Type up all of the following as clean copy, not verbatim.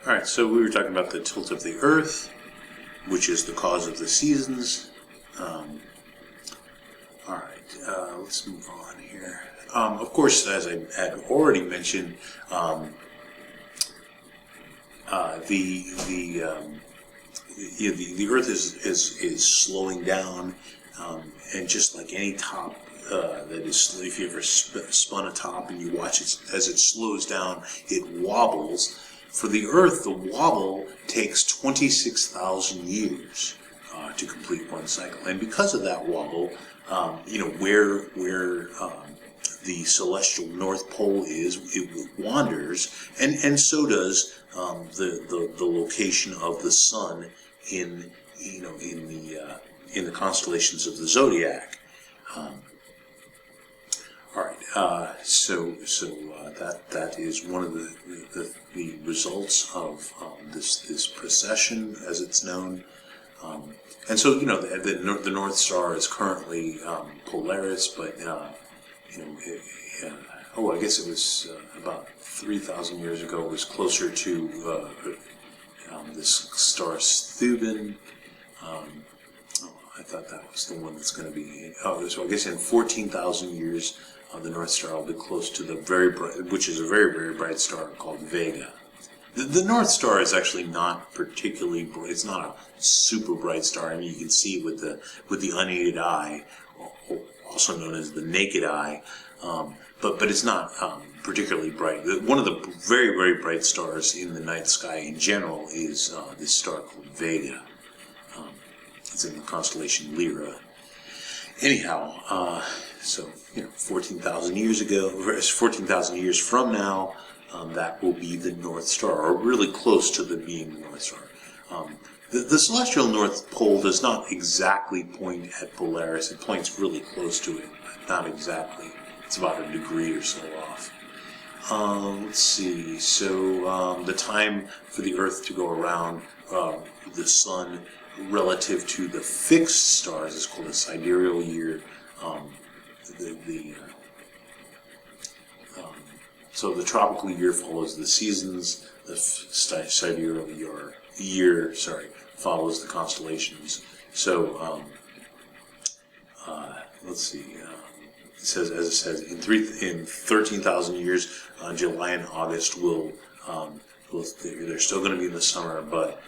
Alright, so we were talking about the tilt of the Earth, which is the cause of the seasons. Let's move on here. Of course, as I had already mentioned, the Earth is slowing down, and just like any top that is, if you ever spun a top and you watch it as it slows down, it wobbles. For the Earth, the wobble takes 26,000 years to complete one cycle, and because of that wobble, where the celestial North Pole is, it wanders, and so does the location of the Sun in the constellations of the zodiac. That is one of the results of this precession, as it's known. And so, the North Star is currently Polaris, but I guess it was about 3,000 years ago. It was closer to this star Thuban. I thought that was the one that's going to be. So I guess in 14,000 years, the North Star will be close to the very bright, which is a very, very bright star called Vega. The North Star is actually not particularly bright. It's not a super bright star. I mean, you can see it with the unaided eye, also known as the naked eye, but it's not particularly bright. One of the very, very bright stars in the night sky in general is this star called Vega. It's in the constellation Lyra. Anyhow, 14,000 years ago, 14,000 years from now, that will be the North Star, or really close to being the North Star. The celestial North Pole does not exactly point at Polaris. It points really close to it, but not exactly. It's about a degree or so off. Let's see. So the time for the Earth to go around the Sun relative to the fixed stars is called a sidereal year. So the tropical year follows the seasons. The sidereal year follows the constellations. So let's see. It says, as it says, in 13,000 years, July and August they're still going to be in the summer, but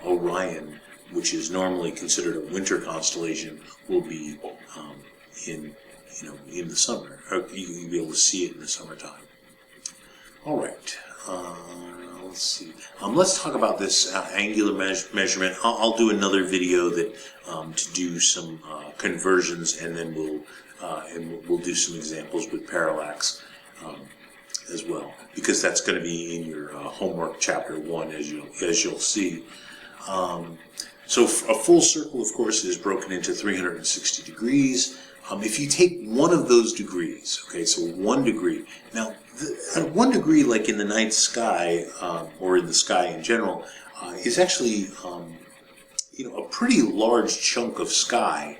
Orion, which is normally considered a winter constellation, will be in the summer. You'll be able to see it in the summertime. All right. Let's see. Let's talk about this angular measurement. I'll do another video that to do some conversions, and then we'll do some examples with parallax as well, because that's going to be in your homework chapter 1, as you'll see. So a full circle, of course, is broken into 360 degrees. If you take one of those degrees, okay, so 1 degree. Now, at 1 degree, like in the night sky, or in the sky in general, is actually, a pretty large chunk of sky.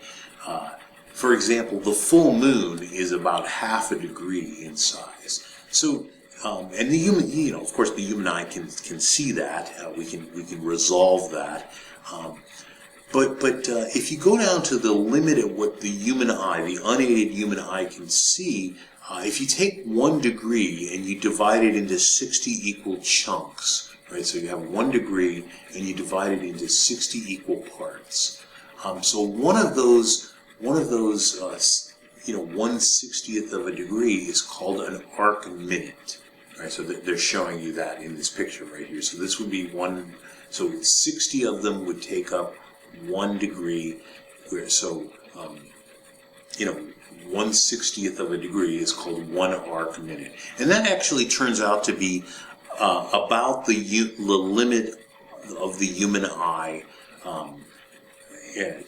For example, the full moon is about half a degree in size. So, and the human, of course, the human eye can see that. We can resolve that. But if you go down to the limit of what the human eye, the unaided human eye, can see, if you take 1 degree and you divide it into 60 equal chunks, right? So you have 1 degree and you divide it into 60 equal parts. So one of those 1/60th of a degree is called an arc minute. Right? So they're showing you that in this picture right here. So this would be one. So 60 of them would take up 1 degree. So 1/60th of a degree is called 1 arc minute, and that actually turns out to be about the limit of the human eye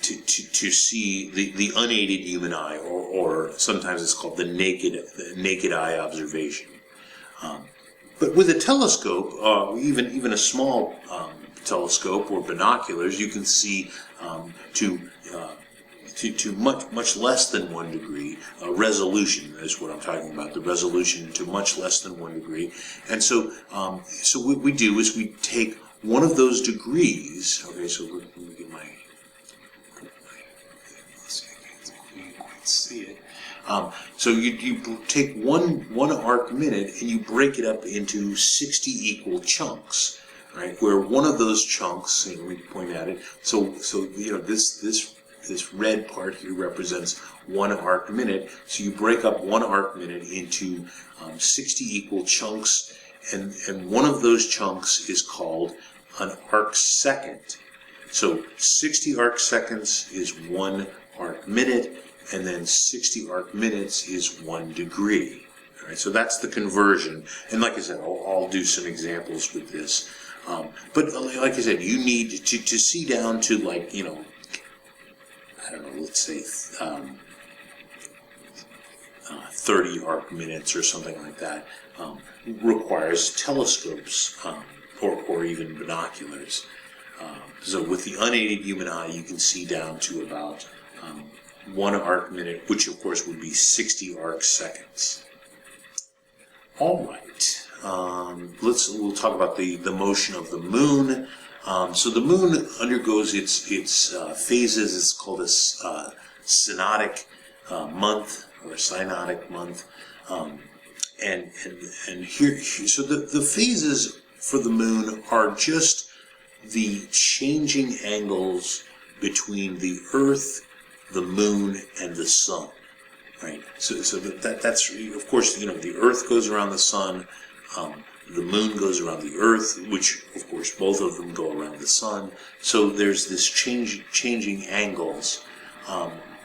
to see the unaided human eye, or sometimes it's called the naked eye observation. But with a telescope, even a small telescope or binoculars, you can see to to much less than 1 degree. Resolution is what I'm talking about. The resolution to much less than 1 degree. And so what we do is we take one of those degrees. Okay, so let me get my. Let's see, I can't quite see it. So you take one arc minute and you break it up into 60 equal chunks, right? Where one of those chunks, let me point at it. So this red part here represents 1 arc minute. So you break up 1 arc minute into 60 equal chunks, and one of those chunks is called an arc second. So 60 arc seconds is 1 arc minute, and then 60 arc minutes is 1 degree. All right, so that's the conversion. And like I said, I'll do some examples with this. But like I said, you need to see down to, like, I don't know, let's say 30 arc minutes or something like that, requires telescopes or even binoculars. So with the unaided human eye, you can see down to about 1 arc minute, which of course would be 60 arc seconds. All right, we'll talk about the motion of the moon. So the moon undergoes its phases. It's called a synodic month, or a synodic month. And here, so the phases for the moon are just the changing angles between the Earth, the moon, and the sun, right? So that's of course, the Earth goes around the sun, the moon goes around the Earth, which of course both of them go around the sun. So there's this changing angles.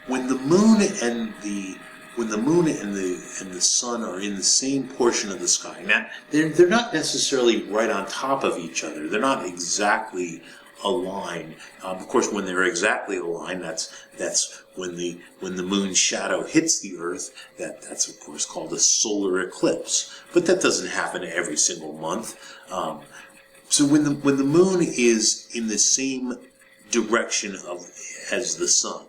When the moon and the sun are in the same portion of the sky, now they're not necessarily right on top of each other. They're not exactly aligned. Of course, when they're exactly aligned, that's when the moon's shadow hits the Earth. That's of course called a solar eclipse. But that doesn't happen every single month. So when the moon is in the same direction as the sun,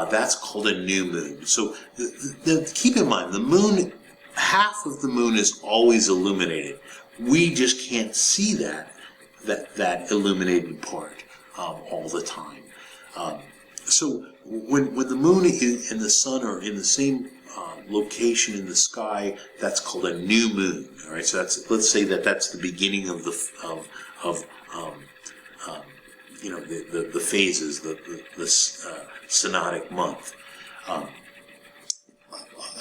that's called a new moon. So keep in mind, the moon, half of the moon is always illuminated. We just can't see that illuminated part all the time. So when the moon and the sun are in the same location in the sky, that's called a new moon. All right, so let's say that's the beginning of the phases, the synodic month.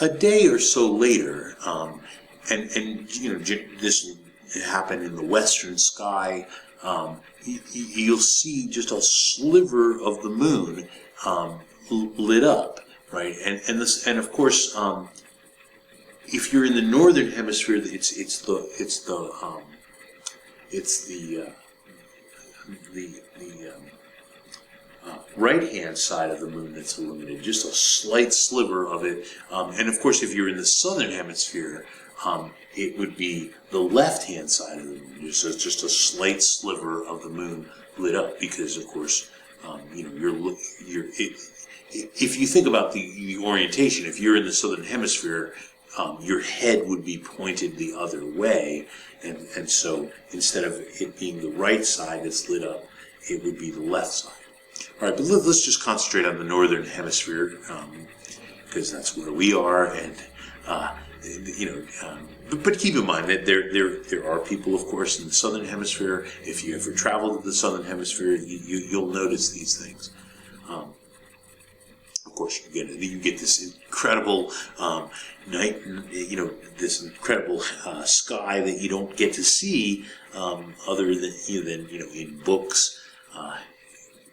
A day or so later, this happened in the western sky. You'll see just a sliver of the moon lit up, right? And of course, if you're in the northern hemisphere, it's the right-hand side of the moon that's illuminated, just a slight sliver of it. And of course, if you're in the southern hemisphere, it would be the left-hand side of the moon. Just a slight sliver of the moon lit up, because of course, if you think about the orientation, if you're in the southern hemisphere, your head would be pointed the other way, and so instead of it being the right side that's lit up, it would be the left side. All right, but let's just concentrate on the northern hemisphere, because that's where we are, and but keep in mind that there are people, of course, in the southern hemisphere. If you ever travel to the southern hemisphere, you'll notice these things. Of course, you get this incredible night, this incredible sky that you don't get to see other than in books.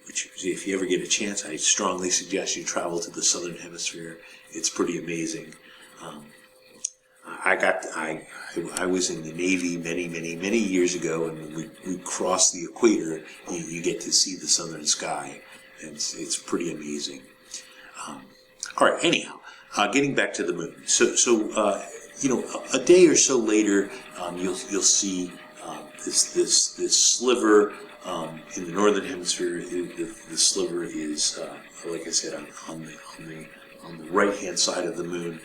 Which, if you ever get a chance, I strongly suggest you travel to the southern hemisphere. It's pretty amazing. I was in the Navy many years ago, and when we crossed the equator, you get to see the southern sky, and it's pretty amazing. All right. Anyhow, getting back to the moon. So a day or so later, you'll see this sliver in the northern hemisphere. The sliver is, like I said, on the right hand side of the moon,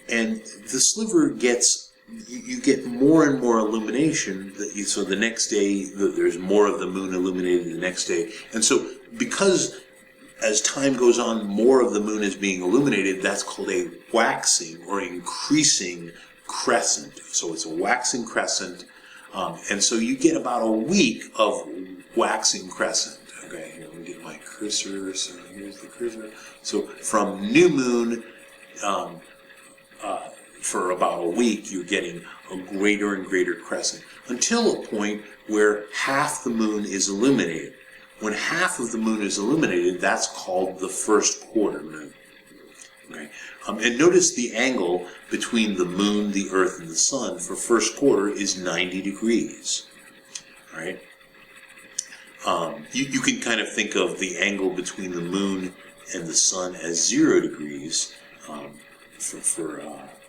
and the sliver gets, you get more and more illumination. So the next day, there's more of the moon illuminated the next day, and so because as time goes on, more of the moon is being illuminated. That's called a waxing or increasing crescent. So it's a waxing crescent, and so you get about a week of waxing crescent. Okay, here, let me get my cursor. So here's the cursor. So from new moon, for about a week, you're getting a greater and greater crescent until a point where half the moon is illuminated. When half of the moon is illuminated, that's called the first quarter moon. Okay, and notice the angle between the moon, the earth, and the sun for first quarter is 90 degrees. All right. You can kind of think of the angle between the moon and the sun as 0 degrees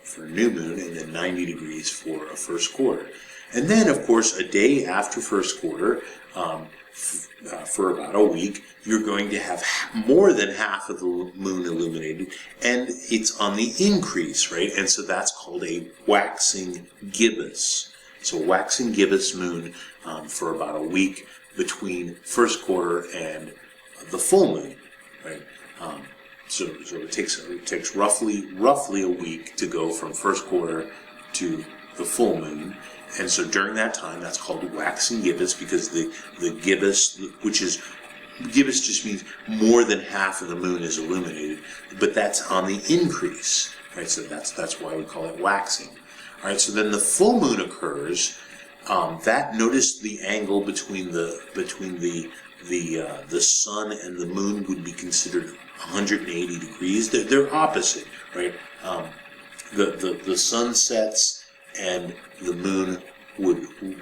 for new moon, and then 90 degrees for a first quarter. And then, of course, a day after first quarter, for about a week, you're going to have more than half of the moon illuminated, and it's on the increase, right? And so that's called a waxing gibbous. So waxing gibbous moon for about a week between first quarter and the full moon, right? So it takes roughly a week to go from first quarter to the full moon. And so during that time, that's called waxing gibbous, because the gibbous, gibbous just means more than half of the moon is illuminated, but that's on the increase, right? So that's why we call it waxing. All right. So then the full moon occurs. Notice the angle between the sun and the moon would be considered 180 degrees. They're opposite, right? The sun sets and the moon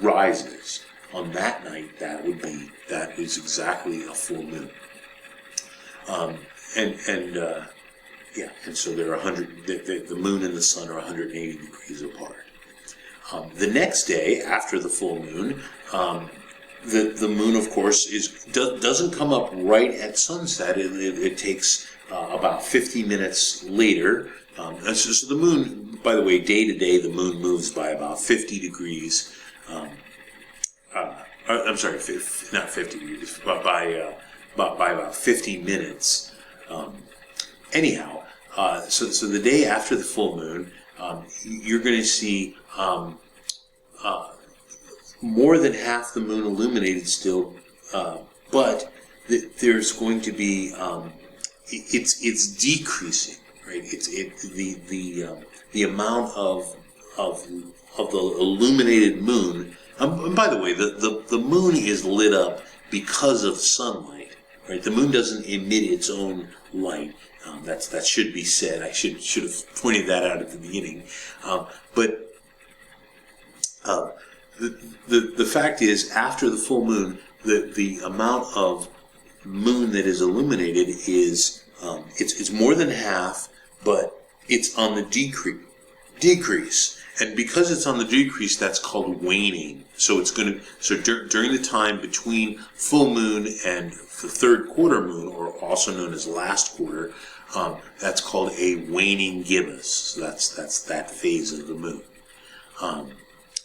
rises. On that night, that is exactly a full moon. And so they're 100. The moon and the sun are 180 degrees apart. The next day after the full moon, the moon, of course, doesn't come up right at sunset. It takes about 50 minutes later. So the moon, by the way, day to day, the moon moves by about 50 degrees. I'm sorry, not 50 degrees, but by about 50 minutes. Anyhow, so the day after the full moon, you're going to see more than half the moon illuminated still, but there's going to be it's decreasing, right? The amount of the illuminated moon. And by the way, the moon is lit up because of sunlight, right? The moon doesn't emit its own light. That should be said. I should have pointed that out at the beginning. But the fact is, after the full moon, the amount of moon that is illuminated is it's more than half, but it's on the decrease. And because it's on the decrease, that's called waning. So during the time between full moon and the third quarter moon, or also known as last quarter, that's called a waning gibbous. So that's that phase of the moon.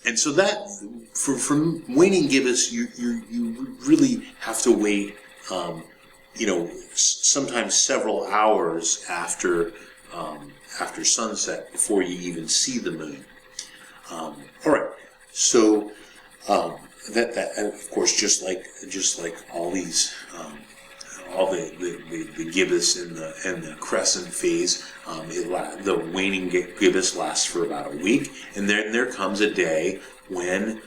And so that for waning gibbous, you really have to wait, sometimes several hours after sunset before you even see the moon. All right, so that of course, just like all these, all the gibbous and the crescent phase, the waning gibbous lasts for about a week, and then there comes a day when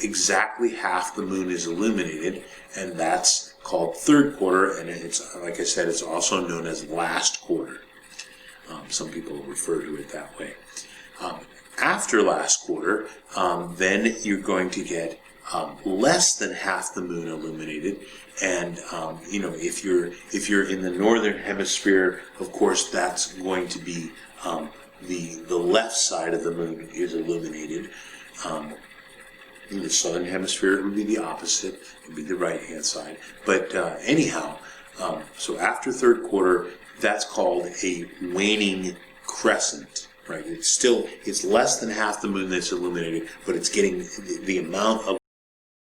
exactly half the moon is illuminated, and that's called third quarter, and it's, like I said, it's also known as last quarter. Some people refer to it that way. After last quarter, then you're going to get less than half the moon illuminated, and if you're in the northern hemisphere, of course, that's going to be the left side of the moon is illuminated, In the southern hemisphere, it would be the opposite. It would be the right-hand side. But anyhow, so after third quarter, that's called a waning crescent, right? It's less than half the moon that's illuminated, but it's getting the amount of